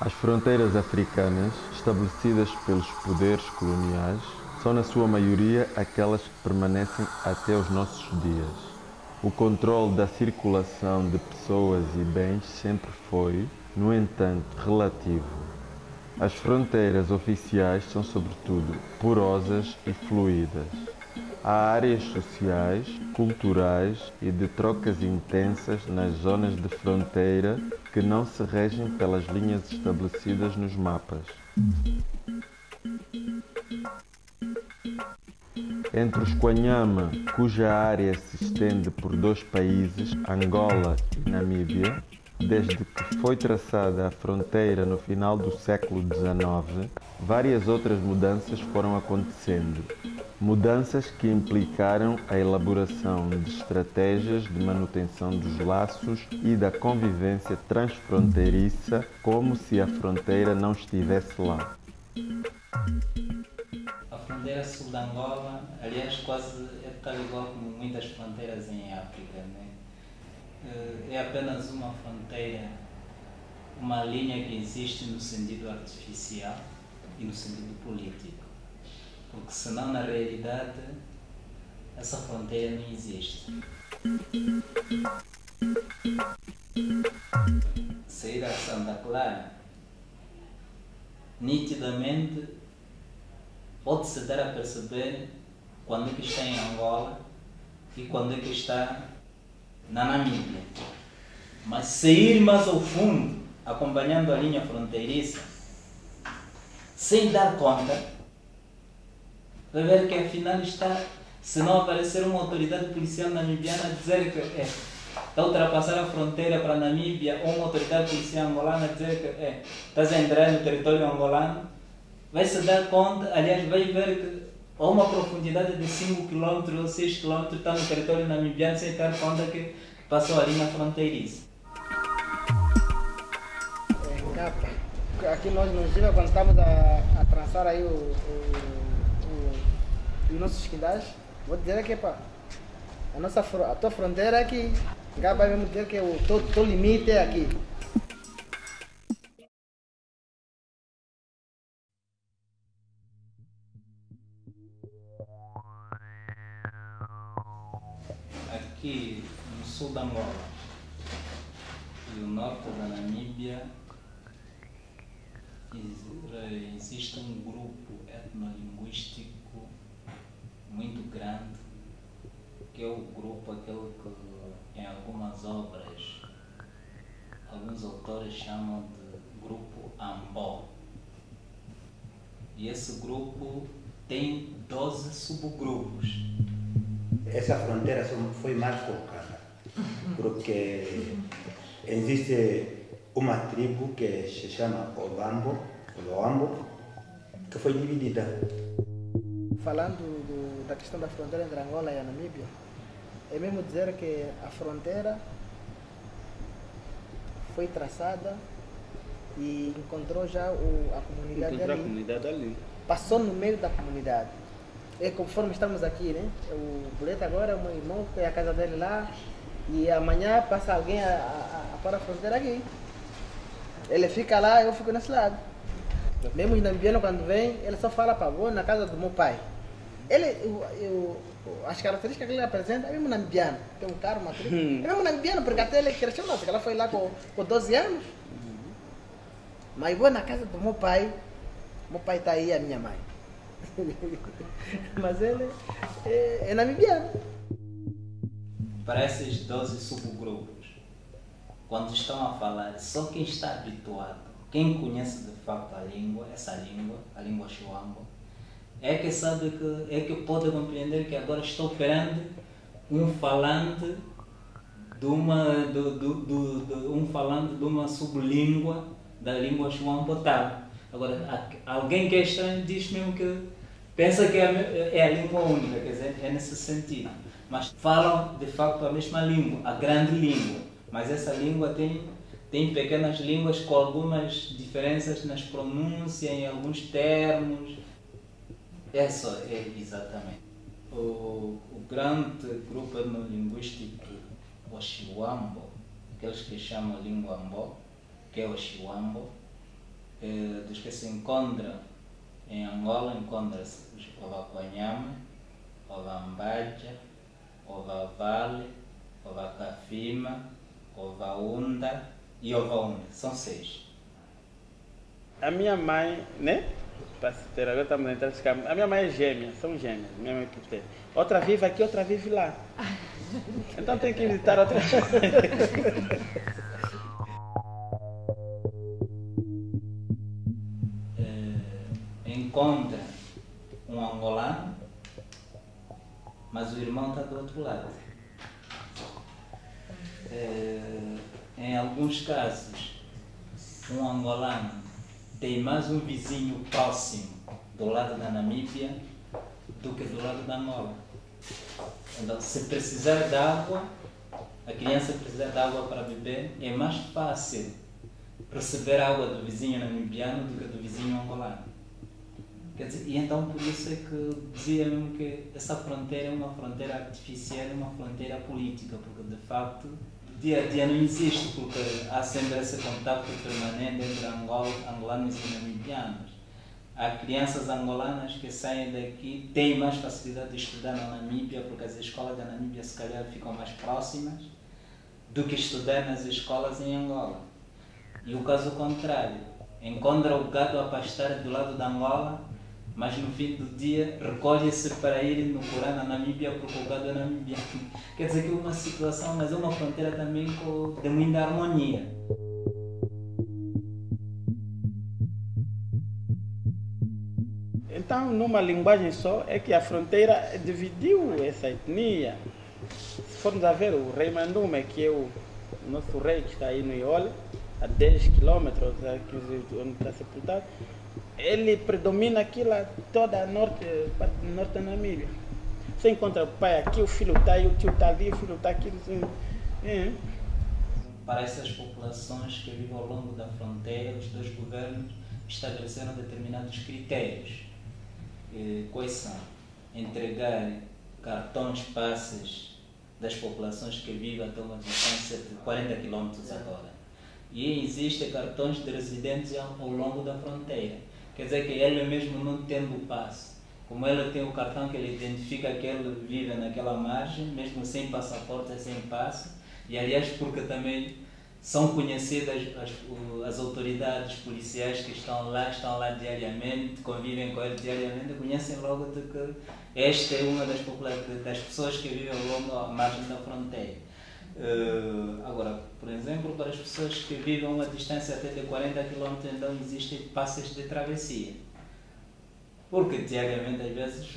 As fronteiras africanas, estabelecidas pelos poderes coloniais, são na sua maioria aquelas que permanecem até os nossos dias. O controle da circulação de pessoas e bens sempre foi, no entanto, relativo. As fronteiras oficiais são, sobretudo, porosas e fluídas. Há áreas sociais, culturais e de trocas intensas nas zonas de fronteira que não se regem pelas linhas estabelecidas nos mapas. Entre os Kwanyama, cuja área se estende por dois países, Angola e Namíbia, desde que foi traçada a fronteira no final do século XIX, várias outras mudanças foram acontecendo. Mudanças que implicaram a elaboração de estratégias de manutenção dos laços e da convivência transfronteiriça, como se a fronteira não estivesse lá. A fronteira sul de Angola, aliás, quase é tal igual como muitas fronteiras em África, né? É apenas uma fronteira, uma linha que existe no sentido artificial e no sentido político. Porque senão, na realidade, essa fronteira não existe. Sair a Santa Clara, nitidamente, pode-se dar a perceber quando é que está em Angola e quando é que está na Namíbia. Mas sair mais ao fundo, acompanhando a linha fronteiriça, sem dar conta, vai ver que afinal está, se não aparecer uma autoridade policial namibiana a dizer que está a ultrapassar a fronteira para a Namíbia, ou uma autoridade policial angolana a dizer que estás a entrar no território angolano, vai se dar conta, aliás, vai ver que a uma profundidade de 5 km ou 6 km está no território namibiano sem dar conta que passou a linha fronteiriça. Aqui nós nos Giva, quando estamos a traçar aí os nossos quintais, vou dizer que a tua fronteira é aqui. Vai mesmo dizer que o teu limite é aqui. Aqui no sul da Angola e no norte da Namíbia existe um grupo etnolinguístico muito grande, que é o grupo aquele que em algumas obras alguns autores chamam de grupo Ambó. E esse grupo tem 12 subgrupos. Essa fronteira foi mal colocada, porque existe uma tribo que se chama Loambo, que foi dividida. Falando da questão da fronteira entre Angola e a Namíbia, é mesmo dizer que a fronteira foi traçada e encontrou já a comunidade ali. Passou no meio da comunidade. É conforme estamos aqui, né? O Boleto agora é o meu irmão, que é a casa dele lá, e amanhã passa alguém a pôr a fronteira aqui. Ele fica lá, eu fico nesse lado. Mesmo os namibianos, quando vem, ele só fala para vou na casa do meu pai. As características que ele apresenta é mesmo namibiano. Tem um carro, uma tribo. É mesmo namibiano, porque até ele cresceu lá, porque ela foi lá com 12 anos. Mas vou na casa do meu pai está aí, a minha mãe. Mas ele é namibiano. Para esses 12 subgrupos, quando estão a falar, só quem está habituado, quem conhece de facto a língua Xuambo, é que sabe é que pode compreender que agora estou perante um falante de uma sublíngua da língua Xuambo tal. Agora, alguém que é estranho diz mesmo que pensa que é a língua única, quer dizer, é nesse sentido. Mas falam de facto a mesma língua, a grande língua. Mas essa língua tem pequenas línguas com algumas diferenças nas pronúncias, em alguns termos. Essa é exatamente. O grande grupo etnolinguístico, o Xuambo, aqueles que chamam língua Ambó, que é o Xuambo, dos que se encontram em Angola, encontra-se o Ovaconyama, o Ovambaja, o Ovavale, o Ovacafima, o Ovaunda e o Ovaunda. São 6. A minha mãe, né? Para se ter agora estamos a entrar. A minha mãe é gêmea, são gêmeas. Minha mãe é outra vive aqui, outra vive lá. Então tem que visitar outra. Encontra um angolano, mas o irmão está do outro lado. Em alguns casos, um angolano tem mais um vizinho próximo do lado da Namíbia do que do lado da Angola. Então, se precisar de água, a criança precisar de água para beber, é mais fácil receber água do vizinho namibiano do que do vizinho angolano. Quer dizer, e então por isso é que dizia mesmo que essa fronteira é uma fronteira artificial, é uma fronteira política, porque de facto dia a dia não existe, porque há sempre esse contato permanente entre angolanos e namibianos. Há crianças angolanas que saem daqui, têm mais facilidade de estudar na Namíbia, porque as escolas da Namíbia se calhar ficam mais próximas do que estudar nas escolas em Angola. E o caso contrário, encontra o gado a pastar do lado da Angola, mas no fim do dia recolhe-se para ir no Corão na Namíbia porque o gado é namibiano. Quer dizer que é uma situação, mas é uma fronteira também de muita harmonia. Então, numa linguagem só, é que a fronteira dividiu essa etnia. Se formos a ver o rei Mandume, que é o nosso rei que está aí no Iole, a 10 quilômetros, onde está sepultado, ele predomina aquilo toda a parte norte da Namíbia. Você encontra o pai aqui, o filho está aí, o tio está ali, o filho está aqui. Assim. Para essas populações que vivem ao longo da fronteira, os dois governos estabeleceram determinados critérios. Quais são? Entregar cartões passes das populações que vivem até uma distância de 40 km agora. E existem cartões de residentes ao longo da fronteira. Quer dizer que ele mesmo não tendo o passe, como ele tem o cartão que ele identifica que ele vive naquela margem, mesmo sem passaporte, sem passe, e aliás porque também são conhecidas as autoridades policiais que estão lá diariamente, convivem com ele diariamente, conhecem logo de que esta é uma das pessoas que vivem ao longo da margem da fronteira. Agora, por exemplo, para as pessoas que vivem a uma distância até de 40 km, então existem passes de travessia. Porque diariamente, às vezes,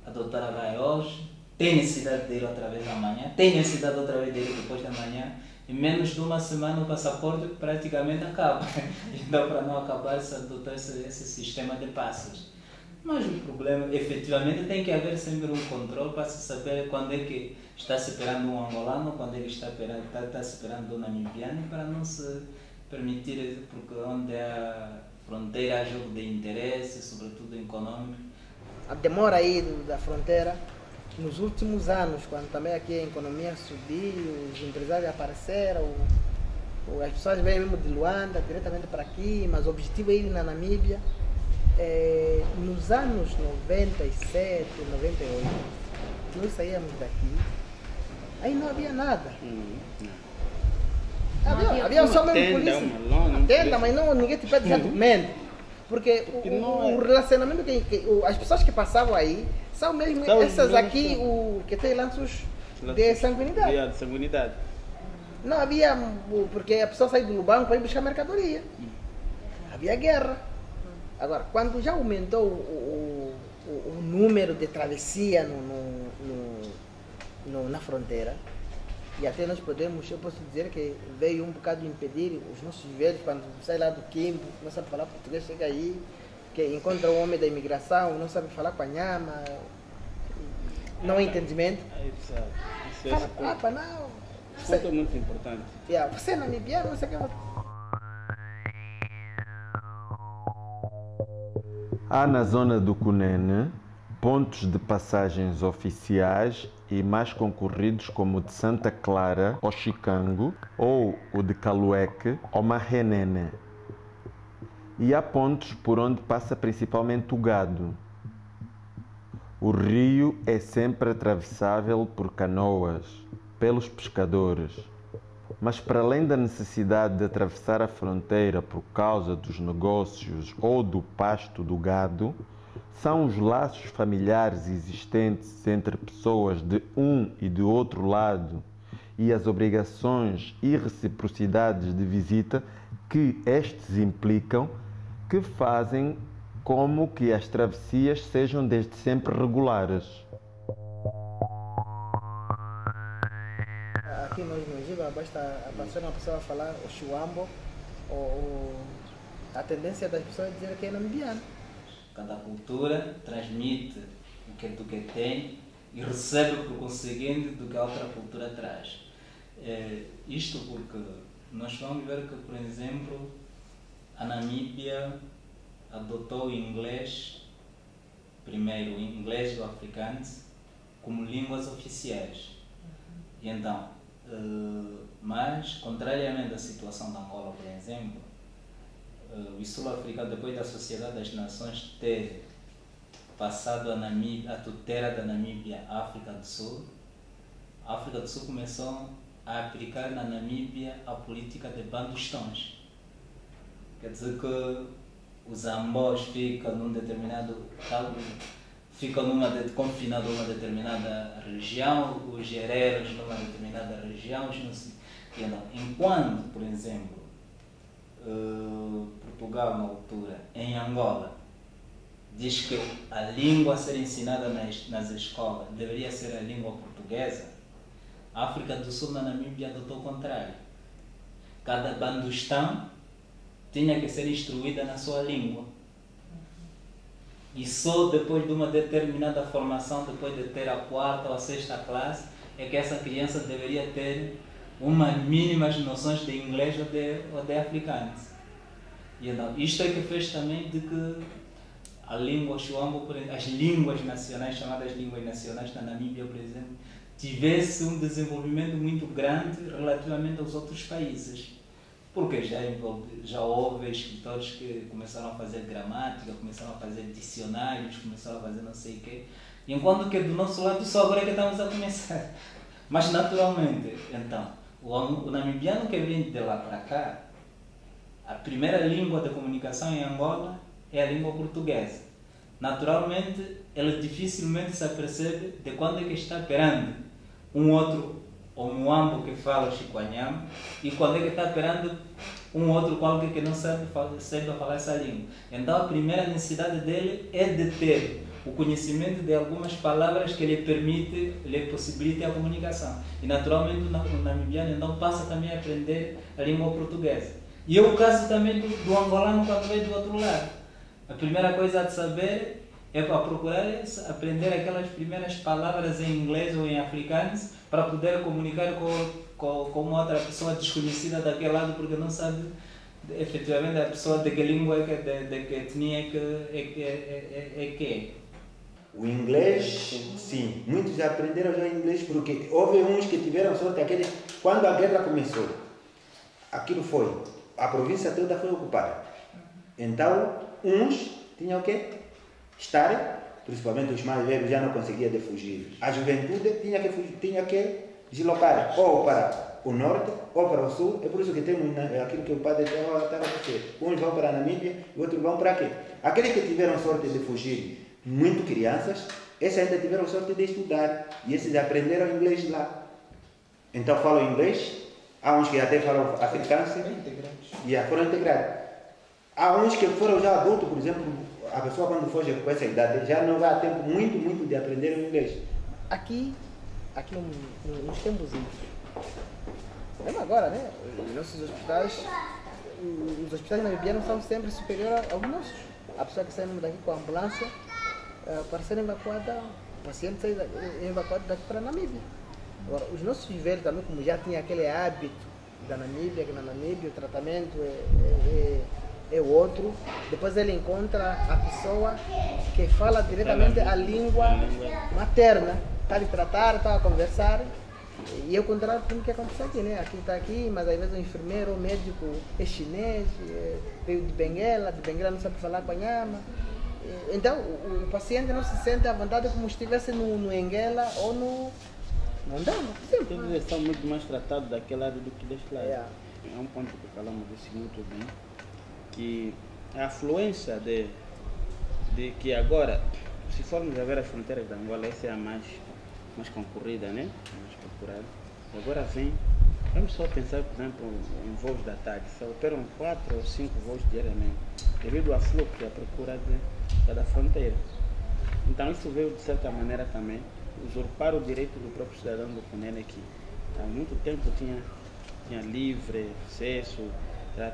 a doutora vai hoje, tem necessidade de ir outra vez amanhã, tem necessidade outra vez de ir depois da manhã, em menos de uma semana o passaporte praticamente acaba. Então, para não acabar, se adotar esse sistema de passes. Mas o problema, efetivamente, tem que haver sempre um controle para se saber quando é que está se esperando um angolano, quando é que está se esperando um namibiano, para não se permitir, porque onde há fronteira há jogo de interesse, sobretudo econômico. A demora aí da fronteira, nos últimos anos, quando também aqui a economia subiu, os empresários apareceram, as pessoas vêm mesmo de Luanda diretamente para aqui, mas o objetivo é ir na Namíbia. Nos anos 97, 98, nós saíamos daqui, aí não havia nada. Havia só mesmo polícia. Tenda, mas não, ninguém te pede documento. Porque o relacionamento as pessoas que passavam aí são mesmo essas aqui, que têm lanços de sanguinidade. Não havia, porque a pessoa sai do Lubango para ir buscar mercadoria. Havia guerra. Agora, quando já aumentou o número de travessia na fronteira, e até nós eu posso dizer que veio um bocado impedir os nossos velhos, quando sai lá do Quimbo, não sabe falar português, chega aí, que encontra o homem da imigração, não sabe falar com a nhama, não há entendimento. Fala, não. Isso é muito importante. Você é namibiano, não sei o que. Há na zona do Cunene pontos de passagens oficiais e mais concorridos como o de Santa Clara ou Chicango ou o de Calueque ou Marrenene. e há pontos por onde passa principalmente o gado. O rio é sempre atravessável por canoas, pelos pescadores, mas para além da necessidade de atravessar a fronteira por causa dos negócios ou do pasto do gado, são os laços familiares existentes entre pessoas de um e de outro lado e as obrigações e reciprocidades de visita que estes implicam que fazem como que as travessias sejam desde sempre regulares. Aqui nós no Giba basta aparecer uma pessoa falar o Xuambo, ou a tendência das pessoas é dizer que é namibiano. Cada cultura transmite o que tem e recebe por conseguinte do que a outra cultura traz. Isto porque nós vamos ver que, por exemplo, a Namíbia adotou o inglês, primeiro o inglês e o afrikaans, como línguas oficiais. E então, mas, contrariamente à situação da Angola, por exemplo, o sul-africano, depois da Sociedade das Nações ter passado a tutela da Namíbia à África do Sul, a África do Sul começou a aplicar na Namíbia a política de bandostões. Quer dizer que os ambos ficam num determinado confinado a uma determinada região, os gereiros numa determinada região, enquanto, por exemplo, Portugal na altura, em Angola, diz que a língua a ser ensinada nas escolas deveria ser a língua portuguesa, a África do Sul na Namíbia adotou o contrário. Cada bandostão tinha que ser instruída na sua língua. E só depois de uma determinada formação, depois de ter a 4ª ou a 6ª classe, é que essa criança deveria ter umas mínimas noções de inglês ou de afrikaans. E então, isto é que fez também de que a língua Xuambo, as línguas nacionais, chamadas línguas nacionais na Namíbia, por exemplo, tivesse um desenvolvimento muito grande relativamente aos outros países. Porque já houve escritores que começaram a fazer gramática, começaram a fazer dicionários, começaram a fazer não sei o quê. Enquanto que do nosso lado só agora é que estamos a começar. Mas naturalmente, então, o namibiano que vem de lá para cá, a primeira língua de comunicação em Angola é a língua portuguesa. Naturalmente, ele dificilmente se apercebe de quando é que está perante um outro ou um ambo que fala o Chiquanhama e quando é que está perante um outro qualquer que não sabe falar essa língua. Então a primeira necessidade dele é de ter o conhecimento de algumas palavras que lhe possibilite a comunicação. E naturalmente o namibiano então passa também a aprender a língua portuguesa. E é o caso também do angolano quando vem do outro lado. A primeira coisa a saber é para procurar aprender aquelas primeiras palavras em inglês ou em afrikaans para poder comunicar com uma outra pessoa desconhecida daquele lado, porque não sabe efetivamente a pessoa de que língua, de que etnia é que é. O inglês, sim, muitos aprenderam já inglês porque houve uns que tiveram sorte, quando a guerra começou, aquilo foi, a província toda foi ocupada. Então, uns tinham que estar, principalmente os mais velhos já não conseguiam fugir. A juventude tinha que deslocar ou para o norte ou para o sul. É por isso que temos aquilo que o padre estava a dizer. Uns vão para a Namíbia e outros vão para quê? Aqueles que tiveram sorte de fugir, muito crianças, esses ainda tiveram sorte de estudar e esses aprenderam inglês lá. Então falam inglês, há uns que até falam afrikaans e foram integrados. Há uns que foram já adultos, por exemplo, a pessoa quando foge com essa idade já não dá tempo muito de aprender o inglês. Aqui nos tempos mesmo agora, né? Os nossos hospitais, os hospitais namibianos são sempre superiores aos nossos. A pessoa que sai daqui com a ambulância para ser evacuada, o paciente sai evacuado daqui para a Namíbia. Agora, os nossos velhos também, como já tinha aquele hábito da Namíbia, que na Namíbia o tratamento é o outro, depois ele encontra a pessoa que fala diretamente a língua materna, está a lhe tratar, está a conversar, E eu controlo tudo o que aconteceu aqui, né? Aqui está aqui, mas às vezes o enfermeiro, o médico é chinês, veio de Benguela não sabe falar Panhama. Então o paciente não se sente à vontade como se estivesse no Enguela ou no... Não dá, não tem. Eles são muito mais tratados daquele lado do que deste lado. É um ponto que falamos desse muito bem, que a afluência de que agora, se formos a ver as fronteiras da Angola, essa é a mais concorrida, né? Mais procurada. Agora vamos só pensar, por exemplo, em voos da tarde. Só operam 4 ou 5 voos diariamente, devido ao fluxo e à procura da fronteira. Então isso veio, de certa maneira, também usurpar o direito do próprio cidadão do Cunene, que há muito tempo tinha livre acesso. Tá?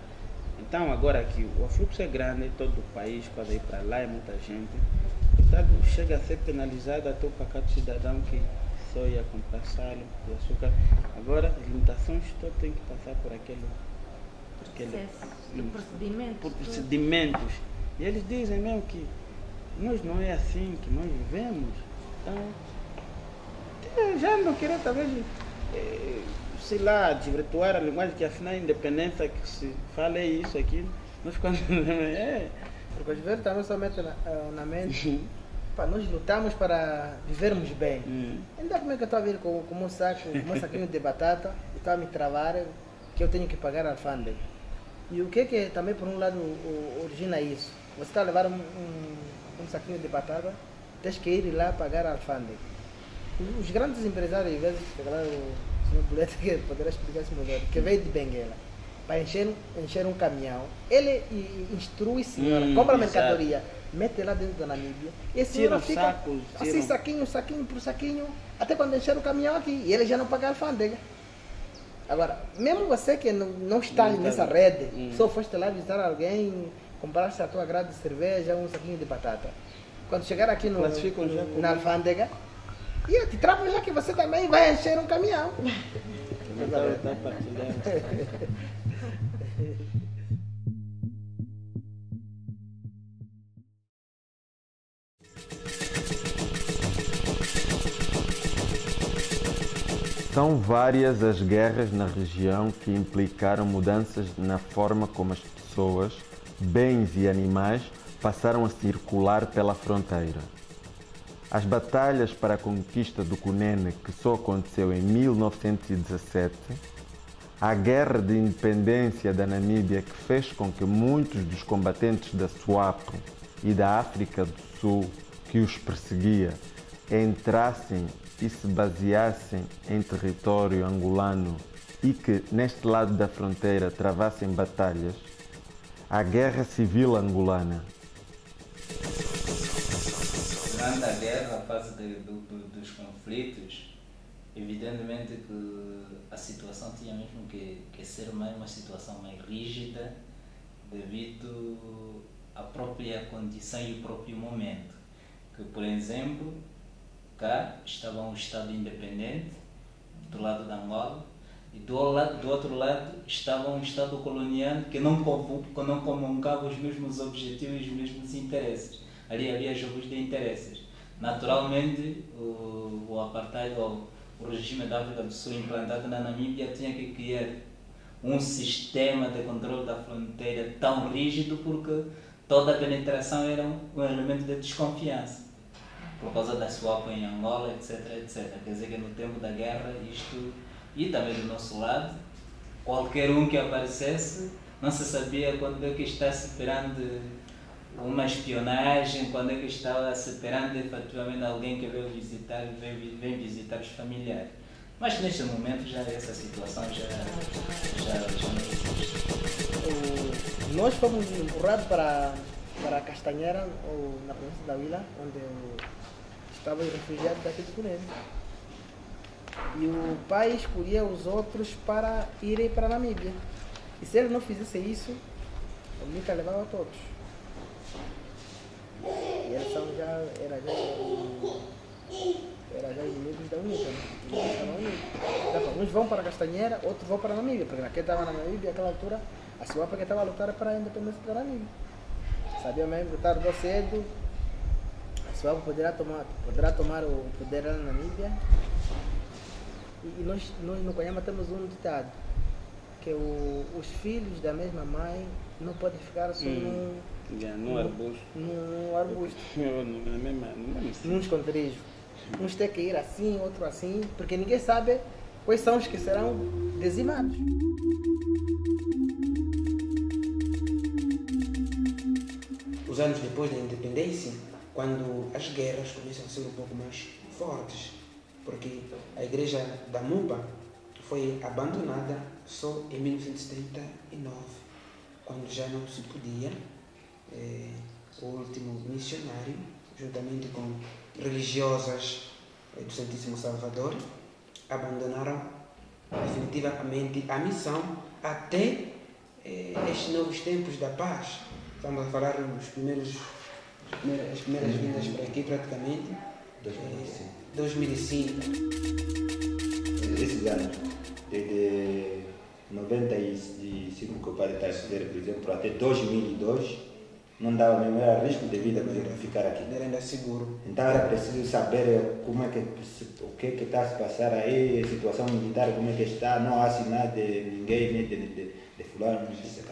Então agora que o fluxo é grande, todo o país, quase ir para lá é muita gente, portanto chega a ser penalizado até o pacato cidadão que só ia comprar sal e açúcar. Agora as limitações todas têm que passar por aquele procedimentos. E eles dizem mesmo que nós não é assim que nós vivemos. Então já não queria talvez sei lá, desvirtuar a linguagem, que afinal a independência que se fala é isso aqui, nós quando porque os velhos também só metem na mente, nós lutamos para vivermos bem. Então como é que eu estou a vir com um saquinho de batata e estou a me travar que eu tenho que pagar a alfândega? E o que também por um lado origina isso? Você está a levar um saquinho de batata, tens que ir lá pagar a alfândega. Os grandes empresários, às vezes, o senhor Buleta que poderá explicar isso melhor, que veio de Benguela para encher um caminhão, ele instrui a senhora, compra a mercadoria, mete lá dentro da Namíbia, e a senhora fica assim, saquinho por saquinho, até quando encher o caminhão aqui, e ele já não paga a alfândega. Agora, mesmo você que não está nessa rede, só foste lá visitar alguém, compraste a tua grade de cerveja, um saquinho de batata, quando chegar aqui na alfândega, e te trava já que você também vai encher um caminhão. São várias as guerras na região que implicaram mudanças na forma como as pessoas, bens e animais passaram a circular pela fronteira. As batalhas para a conquista do Cunene, que só aconteceu em 1917, a guerra de independência da Namíbia, que fez com que muitos dos combatentes da SWAPO e da África do Sul, que os perseguia, entrassem e se baseassem em território angolano e que, neste lado da fronteira, travassem batalhas, a Guerra Civil Angolana. Durante a guerra, a fase dos conflitos, evidentemente que a situação tinha mesmo que ser uma situação mais rígida devido à própria condição e o próprio momento. Que, por exemplo, cá estava um Estado independente, do lado da Angola, e do outro lado estava um Estado colonial que não comungava os mesmos objetivos e os mesmos interesses. Ali havia jogos de interesses. Naturalmente, o apartheid, o regime da África do Sul implantado na Namíbia tinha que criar um sistema de controle da fronteira tão rígido porque toda a penetração era um elemento de desconfiança. Por causa da SWAPO em Angola, etc, etc. Quer dizer que no tempo da guerra, isto, e também do nosso lado, qualquer um que aparecesse, não se sabia quando é que está se esperando uma espionagem, quando é que estava se esperando efetivamente alguém que veio visitar, vem visitar os familiares. Mas neste momento já essa situação já não existe. Nós fomos empurrados para a Castanheira, ou na província da Huila, onde estavam os refugiados daqui de Cunene. E o pai escolhia os outros para irem para a Namíbia. E se ele não fizesse isso, o Mica levava todos. E eles era já inimigos da Unica. Uns vão para a Castanheira, outros vão para a Namíbia, porque naquele estava na Namíbia, naquela altura, a SWAPO que estava a lutar para a independência da Namíbia. Sabia mesmo que tarde ou cedo a SWAPO poderá tomar o poder lá na Namíbia. nós no Conhama temos um ditado, que os filhos da mesma mãe não podem ficar só num arbusto. Num arbusto. Na mesma Num esconderijo. Uns têm que ir assim, outro assim, porque ninguém sabe quais são os que serão dizimados. Os anos depois da independência, quando as guerras começam a ser um pouco mais fortes, porque a igreja da Muba foi abandonada só em 1979, quando já não se podia. O último missionário, juntamente com religiosas do Santíssimo Salvador, abandonaram definitivamente a missão até estes novos tempos da paz. Estamos a falar as primeiras vindas para aqui, praticamente, 2005. Esses anos, desde 95 que o padre está a fazer, por exemplo, até 2002, não dava mesmo, era risco de vida para ficar aqui. Era ainda seguro. Então era preciso saber como é o que está a se passar aí, a situação militar, como é que está, não há sinal de ninguém, nem de fulano, etc.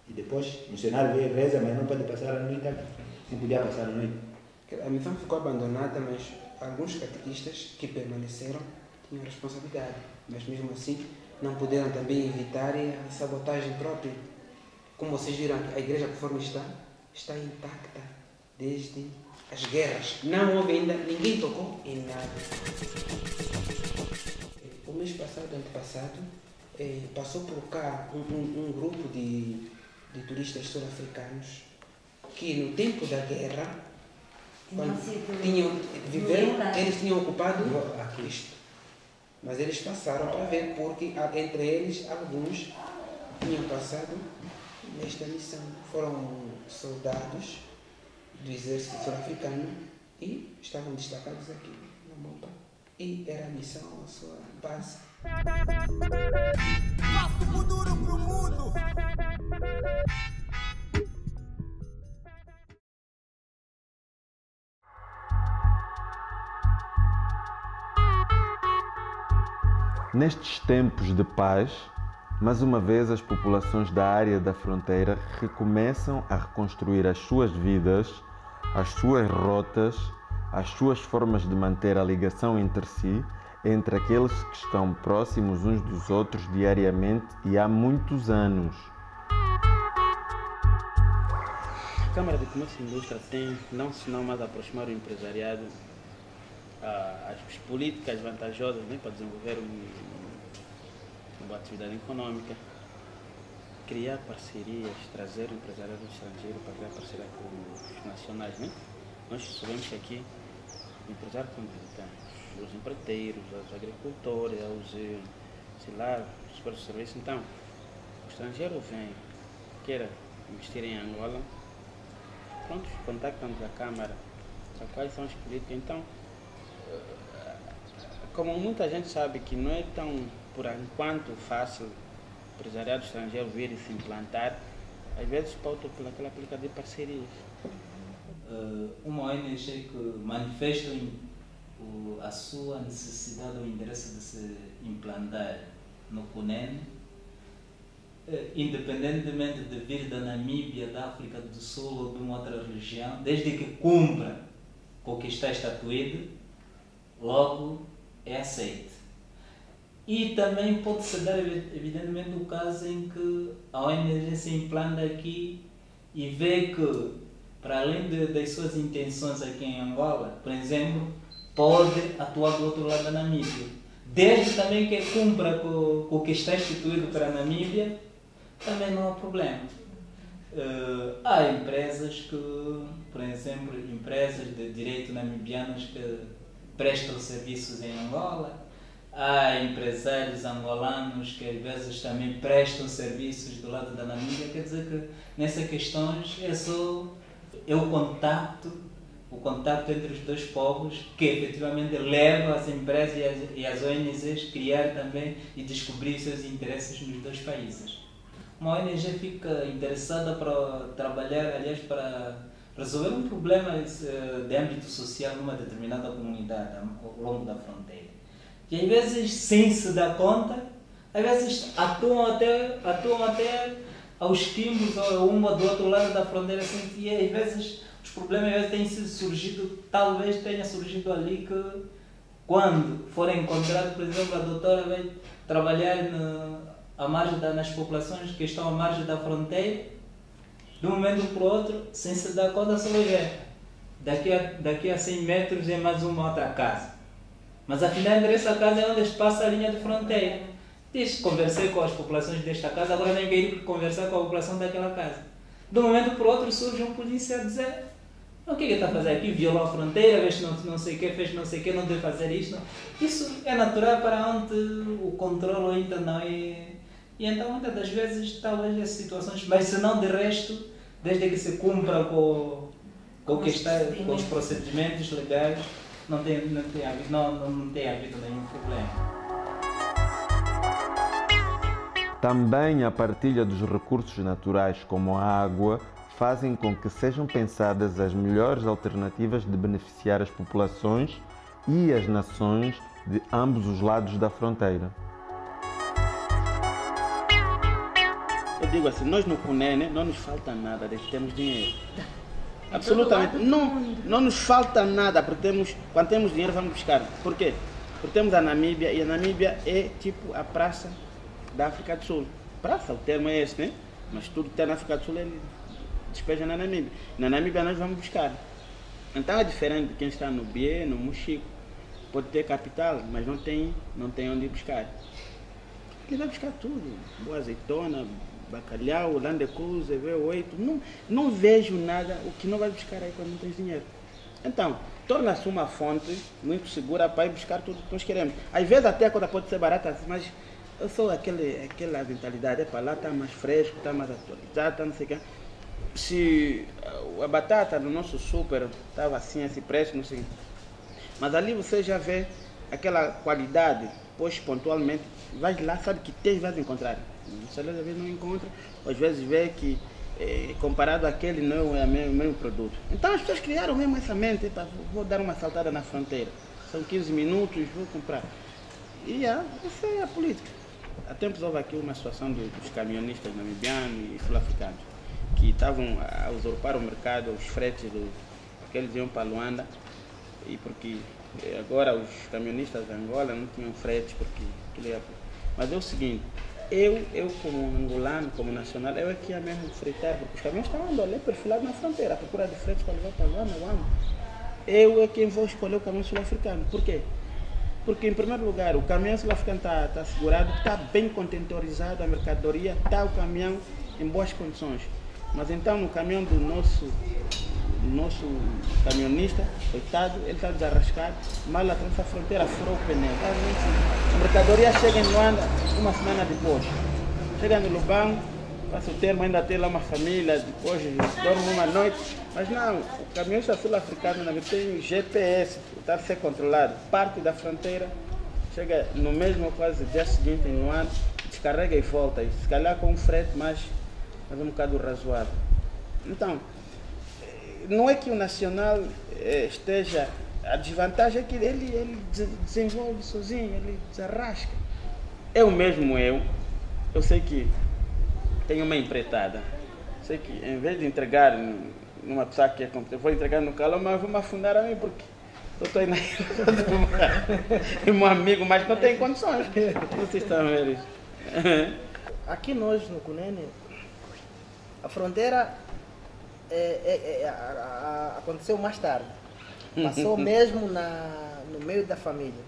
E depois, o missionário veio reza, mas não pode passar a noite aqui. Não podia passar a noite. A missão ficou abandonada, mas alguns catequistas que permaneceram tinham responsabilidade. Mas mesmo assim, não puderam também evitar a sabotagem própria. Como vocês viram, a igreja conforme está intacta desde as guerras. Não houve ainda, ninguém tocou em nada. O mês passado, antepassado, passou por cá um grupo de turistas sul-africanos que no tempo da guerra, quando eles tinham ocupado isto. Mas eles passaram para ver, porque entre eles alguns tinham passado nesta missão. Foram soldados do exército sul-africano e estavam destacados aqui no Mopa. E era a missão, a sua base. Faço futuro pro mundo. Nestes tempos de paz, mais uma vez as populações da área da fronteira recomeçam a reconstruir as suas vidas, as suas rotas, as suas formas de manter a ligação entre si, entre aqueles que estão próximos uns dos outros diariamente e há muitos anos. A Câmara de Comércio e Indústria tem não senão mais aproximar o empresariado as políticas vantajosas, né, para desenvolver uma boa atividade econômica, criar parcerias, trazer o empresariado estrangeiro para criar parceria com os nacionais. Né? Nós sabemos que aqui o empresário estão visitando os empreiteiros, os agricultores, os super serviços. Então, o estrangeiro vem, queira investir em Angola, pronto, contactam-nos a Câmara, para quais são as políticas. Então, como muita gente sabe que não é tão, por enquanto, fácil o empresariado estrangeiro vir e se implantar, às vezes pauta pelaquela política de parcerias. Uma ONG que manifesta a sua necessidade ou interesse de se implantar no CUNEN, independentemente de vir da Namíbia, da África do Sul ou de uma outra região, desde que cumpra com o que está estatuído, logo é aceito. E também pode-se dar, evidentemente, o caso em que a ONG se implanta aqui e vê que, para além das suas intenções aqui em Angola, por exemplo, pode atuar do outro lado da Namíbia. Desde também que cumpra com o que está instituído para a Namíbia, também não há problema. Há empresas que, por exemplo, empresas de direito namibianas que prestam serviços em Angola, há empresários angolanos que às vezes também prestam serviços do lado da Namíbia. Quer dizer que nessas questões é o contato entre os dois povos que efetivamente leva as empresas e as ONGs a criar também e descobrir seus interesses nos dois países. Uma ONG fica interessada para trabalhar, aliás, para resolver um problema de âmbito social numa determinada comunidade ao longo da fronteira. que às vezes, sem se dar conta, às vezes atuam até aos timbres ou uma do outro lado da fronteira, assim, e às vezes os problemas às vezes têm sido surgido, talvez tenha surgido ali que quando forem encontrados, por exemplo, a doutora vai trabalhar à margem nas populações que estão à margem da fronteira, de um momento para o outro, sem se dar conta, só vai ver. Daqui a 100 metros é mais uma outra casa. Mas afinal, essa casa é onde passa a linha de fronteira. Diz, conversei com as populações desta casa, agora nem quero conversar com a população daquela casa. De um momento para o outro surge um polícia a dizer: o que está a fazer aqui? Violou a fronteira, vês não sei o que, fez não sei o que, não deve fazer isto. Isso é natural para onde o controle ainda não é. E então, muitas das vezes, talvez essas situações, mas se não de resto, desde que se cumpra com o que está, com os procedimentos legais, não tem havido nenhum problema. Também a partilha dos recursos naturais, como a água, fazem com que sejam pensadas as melhores alternativas de beneficiar as populações e as nações de ambos os lados da fronteira. Eu digo assim, nós no Cunene não nos falta nada, desde que temos dinheiro. Absolutamente, não nos falta nada, porque quando temos dinheiro vamos buscar. Por quê? Porque temos a Namíbia, e a Namíbia é tipo a praça da África do Sul. Praça, o termo é esse, né? Mas tudo que está na África do Sul ele despeja na Namíbia. Na Namíbia nós vamos buscar. Então é diferente de quem está no Bié, no Mochico. Pode ter capital, mas não tem onde ir buscar. Ele vai buscar tudo. Boa azeitona, bacalhau, landecusa, V8. Não vejo nada o que não vai buscar aí quando não tens dinheiro. Então, torna-se uma fonte muito segura para ir buscar tudo que nós queremos. Às vezes até a coisa pode ser barata, mas eu sou aquela mentalidade, para lá está mais fresco, está mais atualizado, está não sei o quê. Se a batata no nosso super estava assim, esse preço, não sei. Mas ali você já vê aquela qualidade, pois pontualmente, vai lá, sabe que tem, vai encontrar. Você às vezes não encontra, às vezes vê que comparado àquele não é o mesmo produto. Então as pessoas criaram mesmo essa mente, vou dar uma saltada na fronteira. São 15 minutos, vou comprar. E essa é a política. Há tempos houve aqui uma situação dos caminhonistas namibianos e sul-africanos que estavam a usurpar o mercado, os fretes, porque eles iam para Luanda, e porque agora os caminhonistas de Angola não tinham fretes, porque aquilo ia... Mas é o seguinte, eu como angolano, como nacional, eu é que ia mesmo fretar, porque os caminhões estavam andando ali perfilados na fronteira, à procura de fretes para levar para Luanda, eu é quem vou escolher o caminhão sul-africano. Por quê? Porque, em primeiro lugar, o caminhão sul-africano está segurado, está bem contentorizado, a mercadoria, está o caminhão em boas condições. Mas então, no caminhão do nosso caminhonista, coitado, ele está desarrascado, mal atravessa a fronteira, furou o pneu. A mercadoria chega em Luanda uma semana depois. Chega no Lubango, passa o termo, ainda tem lá uma família, depois dorme uma noite. Mas não, o caminhonista sul-africano tem o GPS, está a ser controlado. Parte da fronteira, chega no mesmo quase dia seguinte em Luanda, descarrega e volta. E se calhar com um frete mais um bocado razoável. Então, não é que o nacional esteja... A desvantagem é que ele desenvolve sozinho, ele desarrasca. Eu sei que tenho uma empreitada. Sei que em vez de entregar numa pessoa que é competente, vou entregar no calor, mas vou me afundar a mim porque eu estou aí na e meu amigo, mas não tem condições. Vocês estão a ver isso? Aqui nós no Cunene, a fronteira aconteceu mais tarde. Passou mesmo no meio da família.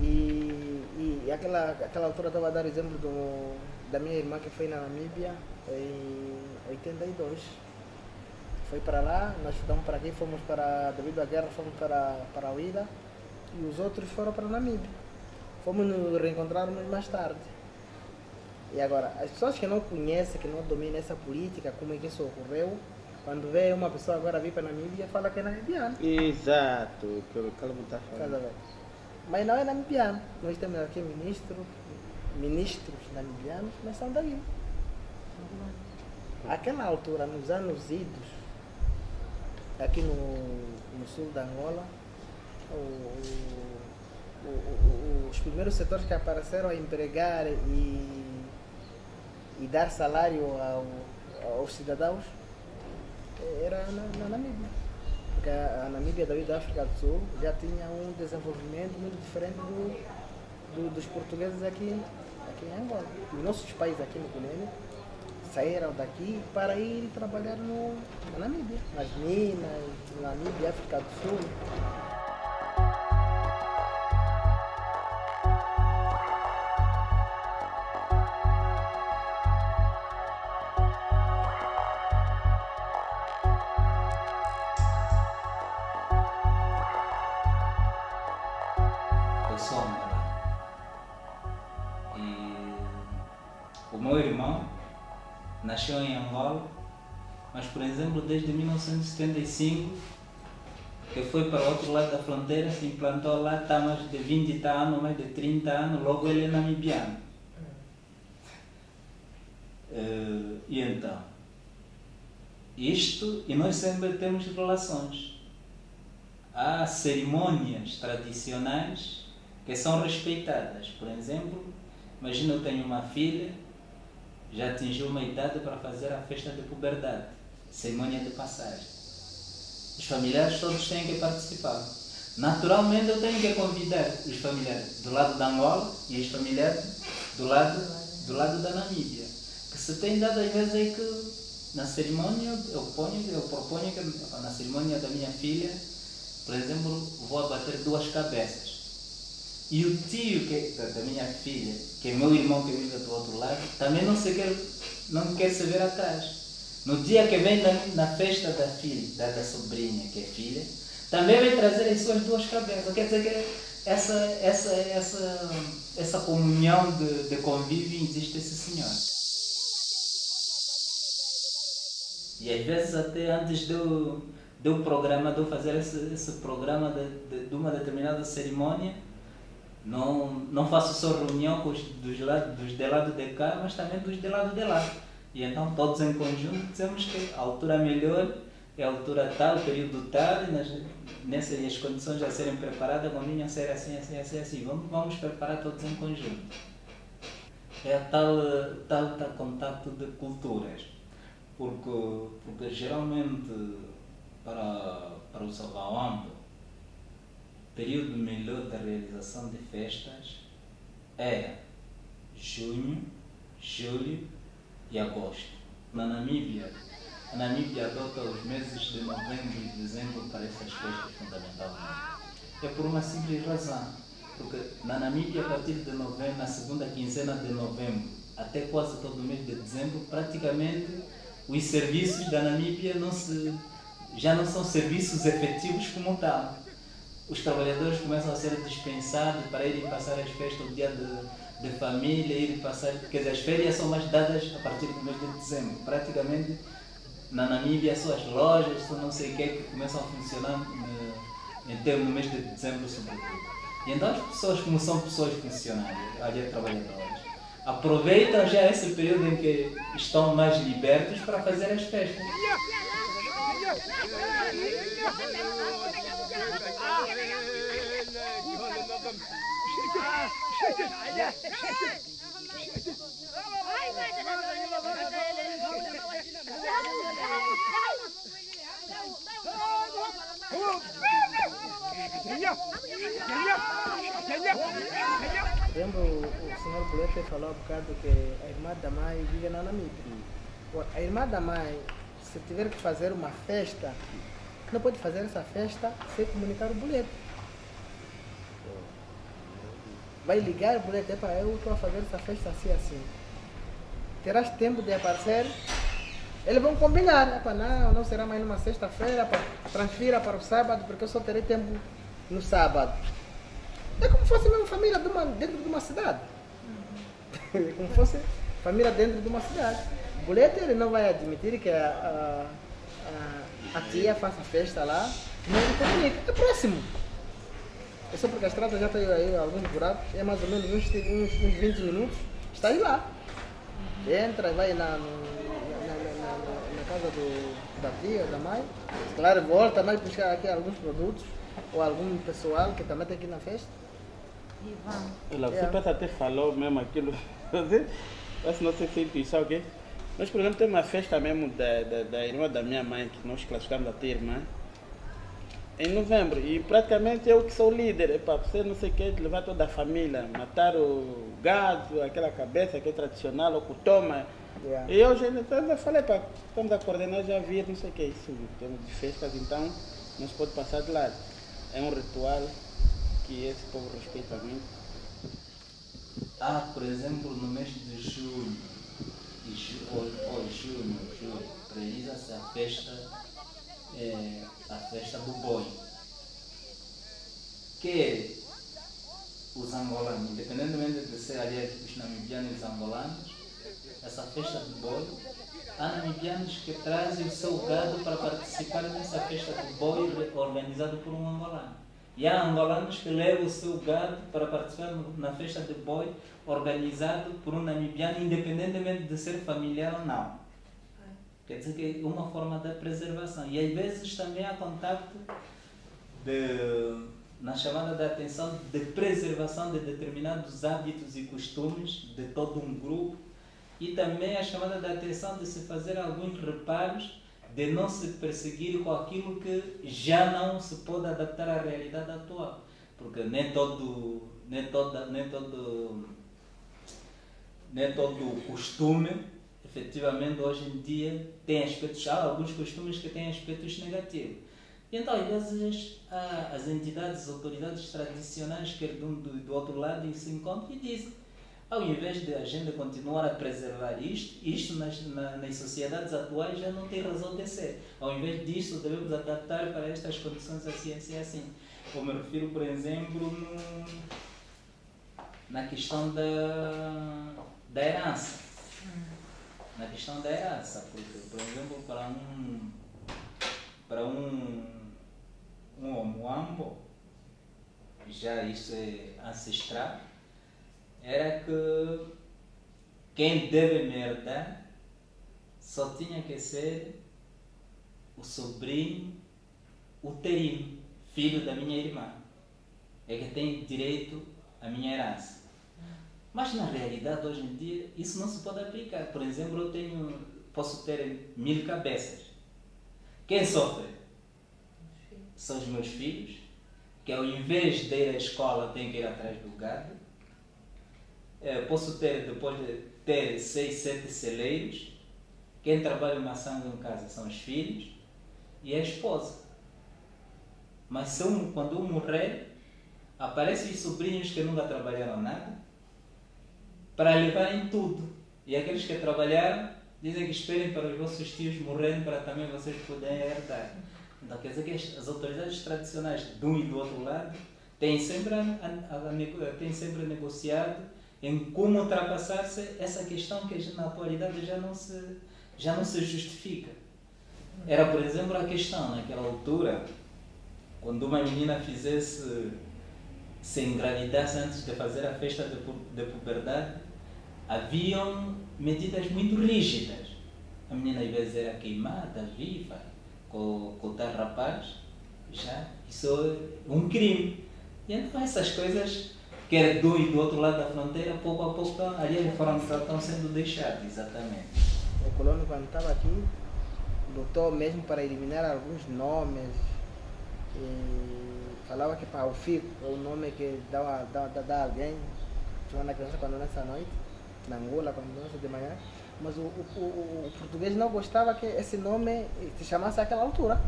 E aquela altura eu estava a dar o exemplo da minha irmã que foi na Namíbia em 82. Foi para lá, nós fomos para aqui, devido à guerra, fomos para a Uida e os outros foram para a Namíbia. Fomos nos reencontrarmos mais tarde. E agora, as pessoas que não conhecem, que não dominam essa política, como é que isso ocorreu, quando vê uma pessoa agora vir para a Namíbia, fala que é namibiano. Exato, que o Calvo está falando. Mas não é namibiano. Nós temos aqui ministros namibianos, mas são daí. Aquela altura, nos anos idos, aqui no sul da Angola, primeiros setores que apareceram a empregar e dar salário aos cidadãos era na Namíbia. Porque a Namíbia da África do Sul já tinha um desenvolvimento muito diferente dos portugueses aqui em Angola. Os nossos pais aqui no Cunene saíram daqui para ir trabalhar na Namíbia, nas minas, na Namíbia, África do Sul. Eu sou Angola. E o meu irmão nasceu em Angola, mas, por exemplo, desde 1975, que foi para o outro lado da fronteira, se implantou lá, está mais de 20 anos, mais de 30 anos, logo ele é namibiano. E então, e nós sempre temos relações. Há cerimônias tradicionais que são respeitadas. Por exemplo, imagina, eu tenho uma filha, já atingiu uma idade para fazer a festa de puberdade, cerimônia de passagem. Os familiares todos têm que participar. Naturalmente eu tenho que convidar os familiares do lado da Angola e os familiares do lado da Namíbia. Que se tem dado às vezes é que na cerimônia eu proponho que na cerimônia da minha filha, por exemplo, vou abater 2 cabeças. E o tio da minha filha, que é meu irmão que vive do outro lado, também não quer se ver atrás. No dia que vem na festa da filha, da sobrinha, que é filha, também vai trazer as suas 2 cabeças. Quer dizer que essa comunhão de convívio existe, esse senhor. E às vezes até antes do programa, de eu fazer esse programa de uma determinada cerimônia, não faço só reunião com dos de lado de cá, mas também dos de lado de lá. E então todos em conjunto dizemos que a altura melhor é a altura tal, o período tal, e as condições a serem preparadas convinham a ser assim. Vamos preparar todos em conjunto. É tal contato de culturas. Porque geralmente para o Salvaambo, o período melhor da realização de festas é junho, julho e agosto. A Namíbia adota os meses de novembro e dezembro para essas festas fundamentalmente. É por uma simples razão, porque na Namíbia, a partir de novembro, na segunda quinzena de novembro até quase todo o mês de dezembro, praticamente os serviços da Namíbia já não são serviços efetivos como tal. Os trabalhadores começam a ser dispensados para irem passar as festas, o dia de família, irem passar, quer dizer, as férias são mais dadas a partir do mês de dezembro. Praticamente na Namíbia são as lojas, são não sei o que começam a funcionar no mês de dezembro sobretudo. E então as pessoas, como são pessoas funcionárias, ali trabalhadoras, aproveitam já esse período em que estão mais libertos para fazer as festas. Lembro, o senhor Bolete falou há bocado que a irmã da mãe vive na Namíbia. A irmã da mãe, se tiver que fazer uma festa, não pode fazer essa festa sem comunicar o Bolete. Vai ligar o Bolete, eu estou a fazer essa festa assim. Terás tempo de aparecer? Eles vão combinar. Não será mais numa sexta-feira, transfira para o sábado, porque eu só terei tempo no sábado. É como se fosse mesmo família dentro de uma cidade. Como se fosse família dentro de uma cidade. O Bolete, ele não vai admitir que a tia faça festa lá, não comunica. É próximo. É só porque a estrada já tem aí alguns buracos, é mais ou menos uns 20 minutos, está aí lá. Entra, vai na casa da tia, da mãe, claro, volta, vai buscar aqui alguns produtos, ou algum pessoal que também tem aqui na festa, Você até falou mesmo aquilo. Parece não sei se é intuição, ok? Nós, por exemplo, temos uma festa mesmo da irmã da minha mãe, que nós classificamos a ter irmã, em novembro. E praticamente eu que sou o líder. Epa, você não sei o que, levar toda a família, matar o gado, aquela cabeça que é tradicional, o cutoma. Yeah. E eu já falei, pá, estamos a coordenar, já vir, não sei o que é isso. Temos de festas, então não se pode passar de lado. É um ritual que esse povo respeita muito. Por exemplo, no mês de junho, julho, realiza-se a festa do boi. Que os angolanos, independentemente de ser ali os namibianos e os angolanos, essa festa do boi, há namibianos que trazem o seu gado para participar nessa festa do boi organizado por um angolano. E há angolanos que levam o seu gado para participar na festa de boi organizado por um namibiano, independentemente de ser familiar ou não. Quer dizer que é uma forma de preservação. E às vezes também há contacto na chamada de atenção de preservação de determinados hábitos e costumes de todo um grupo, e também a chamada de atenção de se fazer alguns reparos, de não se perseguir com aquilo que já não se pode adaptar à realidade atual. Porque nem todo costume, efetivamente, hoje em dia, tem aspectos, há alguns costumes que têm aspectos negativos. E então, às vezes, as entidades, as autoridades tradicionais, quer do outro lado, se encontram e dizem: ao invés de a gente continuar a preservar isto nas sociedades atuais já não tem razão de ser. Ao invés disso, devemos adaptar para estas condições assim, assim, assim. Eu me refiro, por exemplo, na questão da herança. Na questão da herança, porque, por exemplo, para um Omoambo, já isso é ancestral, era que quem deve me herdar só tinha que ser o sobrinho uterino, filho da minha irmã. É que tem direito à minha herança. Mas na realidade, hoje em dia, isso não se pode aplicar. Por exemplo, posso ter 1000 cabeças. Quem sofre? São os meus filhos, que ao invés de ir à escola têm que ir atrás do gado. Posso ter, depois de ter 6, 7 celeiros, quem trabalha uma sangue em casa são os filhos e a esposa. Mas quando eu morrer, aparecem os sobrinhos que nunca trabalharam nada para levarem tudo. E aqueles que trabalharam dizem que esperem para os vossos tios morrerem para também vocês poderem herdar. Então quer dizer que as autoridades tradicionais de um e do outro lado têm sempre negociado em como ultrapassar-se essa questão que na atualidade já não se justifica. Era, por exemplo, a questão, naquela altura, quando uma menina se engravidasse antes de fazer a festa de puberdade, haviam medidas muito rígidas. A menina às vezes era queimada, viva, com o tal rapaz, isso é um crime. E então essas coisas, que era do e do outro lado da fronteira, pouco a pouco ali estão sendo deixados, exatamente. O colono, quando estava aqui, lutou mesmo para eliminar alguns nomes. E falava que o fico é o nome que dá a alguém, na criança quando nasce à noite, na Angola quando nasce de manhã. Mas o português não gostava que esse nome se chamasse àquela altura.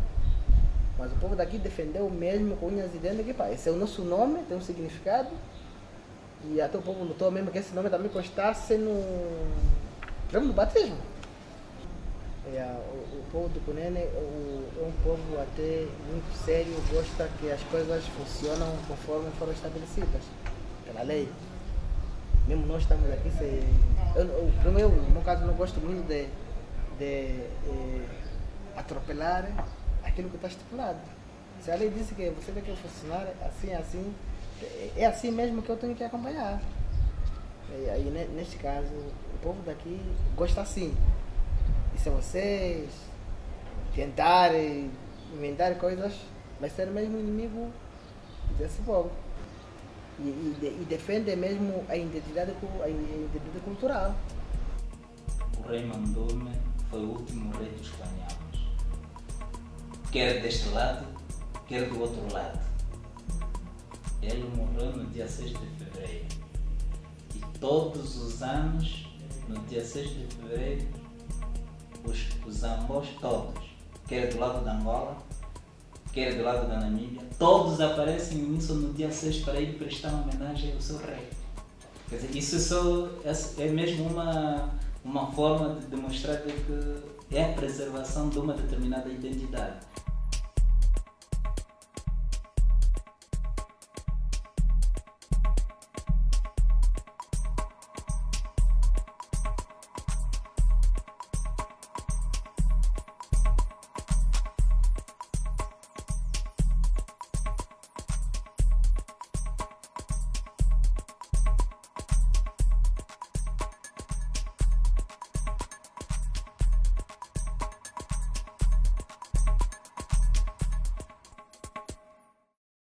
Mas o povo daqui defendeu mesmo com unhas e dentes que esse é o nosso nome, tem um significado. E até o povo lutou mesmo que esse nome também constasse no batismo. O povo do Cunene é um povo até muito sério, gosta que as coisas funcionam conforme foram estabelecidas pela lei. Mesmo nós estamos aqui, eu no caso não gosto muito de atropelar aquilo que está estipulado. Se a lei disse que você tem que funcionar assim, é assim mesmo que eu tenho que acompanhar. E aí, neste caso, o povo daqui gosta assim. E se vocês tentarem inventar coisas, vai ser mesmo inimigo desse povo. e defende mesmo a identidade cultural. O rei Mandume foi o último rei dos Quanhamas, quer deste lado, quer do outro lado. Ele morreu no dia 6 de fevereiro e todos os anos, no dia 6 de fevereiro, os ambos todos, quer do lado da Angola, quer do lado da Namíbia, todos aparecem nisso no dia 6 para ir prestar homenagem ao seu rei. Quer dizer, isso é mesmo uma forma de demonstrar que é a preservação de uma determinada identidade.